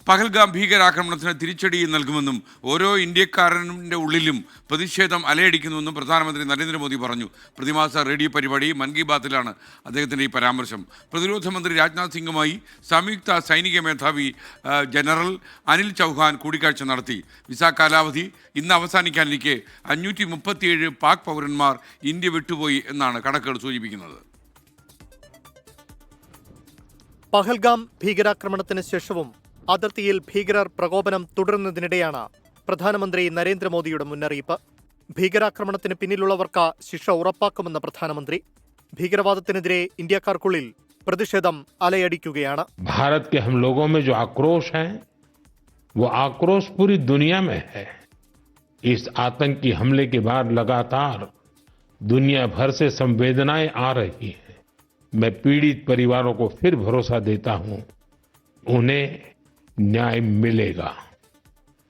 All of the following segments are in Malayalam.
പഹൽഗാം ഭീകരാക്രമണത്തിന് തിരിച്ചടി നൽകുമെന്നും ഓരോ ഇന്ത്യക്കാരൻ്റെ ഉള്ളിലും പ്രതിഷേധം അലയടിക്കുന്നുവെന്നും പ്രധാനമന്ത്രി നരേന്ദ്രമോദി പറഞ്ഞു. പ്രതിമാസ റേഡിയോ പരിപാടി മൻ കി ബാത്തിലാണ് അദ്ദേഹത്തിൻ്റെ ഈ പരാമർശം. പ്രതിരോധ മന്ത്രി രാജ്നാഥ് സിംഗുമായി സംയുക്ത സൈനിക മേധാവി ജനറൽ അനിൽ ചൗഹാൻ കൂടിക്കാഴ്ച നടത്തി. വിസ കാലാവധി ഇന്ന് അവസാനിക്കാനിരിക്കെ 537 പാക് പൗരന്മാർ ഇന്ത്യ വിട്ടുപോയി എന്നാണ് കണക്കുകൾ സൂചിപ്പിക്കുന്നത്. പഹൽഗാം ഭീകരാക്രമണത്തിന് ശേഷവും അതിർത്തിയിൽ ഭീകരർ പ്രകോപനം തുടരുന്നതിനിടെയാണ് പ്രധാനമന്ത്രി നരേന്ദ്രമോദിയുടെ മുന്നറിയിപ്പ്. ഭീകരാക്രമണത്തിന് പിന്നിലുള്ളവർക്ക് ശിക്ഷ ഉറപ്പാക്കുമെന്ന പ്രധാനമന്ത്രി. ഭീകരവാദത്തിനെതിരെ ഇന്ത്യക്കാർക്കുള്ളിൽ പ്രതിഷേധം അലയടിക്കുകയാണ്. भारत के हम लोगों में जो आक्रोश है वो आक्रोश पूरी दुनिया में है. इस आतंकी हमले के बाद लगातार दुनिया भर से संवेदनाएं आ रही हैं. मैं पीड़ित परिवारों को फिर भरोसा देता हूं, उन्हें न्याय मिलेगा,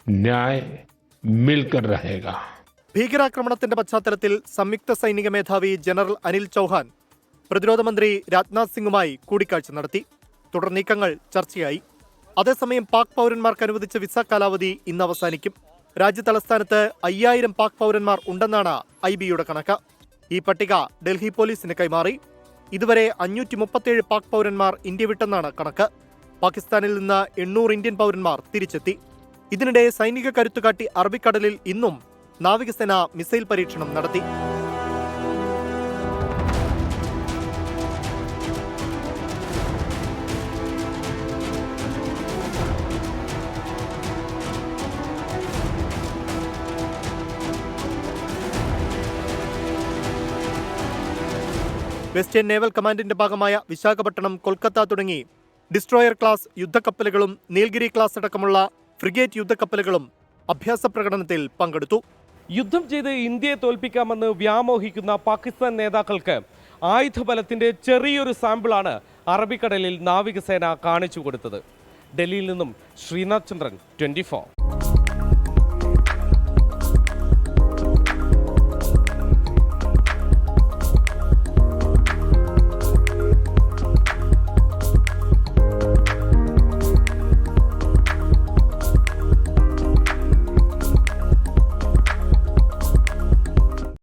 न्याय मिलकर रहेगा. ഭീകരാക്രമണത്തിന്റെ പശ്ചാത്തലത്തിൽ സംയുക്ത സൈനിക മേധാവി ജനറൽ അനിൽ ചൗഹാൻ പ്രതിരോധ മന്ത്രി രാജ്നാഥ് സിംഗുമായി കൂടിക്കാഴ്ച നടത്തി. തുടർ നീക്കങ്ങൾ ചർച്ചയായി. അതേസമയം പാക് പൗരന്മാർക്ക് അനുവദിച്ച വിസ കാലാവധി ഇന്ന് അവസാനിക്കും. രാജ്യതലസ്ഥാനത്ത് 5000 പാക് പൗരന്മാർ ഉണ്ടെന്നാണ് IBയുടെ കണക്ക്. ഈ പട്ടിക ഡൽഹി പോലീസിന് കൈമാറി. ഇതുവരെ 537 പാക് പൗരന്മാർ ഇന്ത്യ വിട്ടെന്നാണ് കണക്ക്. പാകിസ്ഥാനിൽ നിന്ന് 800 ഇന്ത്യൻ പൗരന്മാർ തിരിച്ചെത്തി. ഇതിനിടെ സൈനിക കരുത്തുകാട്ടി അറബിക്കടലിൽ ഇന്നും നാവികസേന മിസൈൽ പരീക്ഷണം നടത്തി. വെസ്റ്റേൺ നേവൽ കമാൻഡിന്റെ ഭാഗമായ വിശാഖപട്ടണം, കൊൽക്കത്ത തുടങ്ങി ഡിസ്ട്രോയർ ക്ലാസ് യുദ്ധക്കപ്പലുകളും നീൽഗിരി ക്ലാസ് അടക്കമുള്ള ഫ്രിഗേറ്റ് യുദ്ധക്കപ്പലുകളും അഭ്യാസ പ്രകടനത്തിൽ പങ്കെടുത്തു. യുദ്ധം ചെയ്ത് ഇന്ത്യയെ തോൽപ്പിക്കാമെന്ന് വ്യാമോഹിക്കുന്ന പാകിസ്ഥാൻ നേതാക്കൾക്ക് ആയുധബലത്തിന്റെ ചെറിയൊരു സാമ്പിളാണ് അറബിക്കടലിൽ നാവികസേന കാണിച്ചു കൊടുത്തത്. ഡൽഹിയിൽ നിന്നും ശ്രീനാഥ് ചന്ദ്രൻ, 24.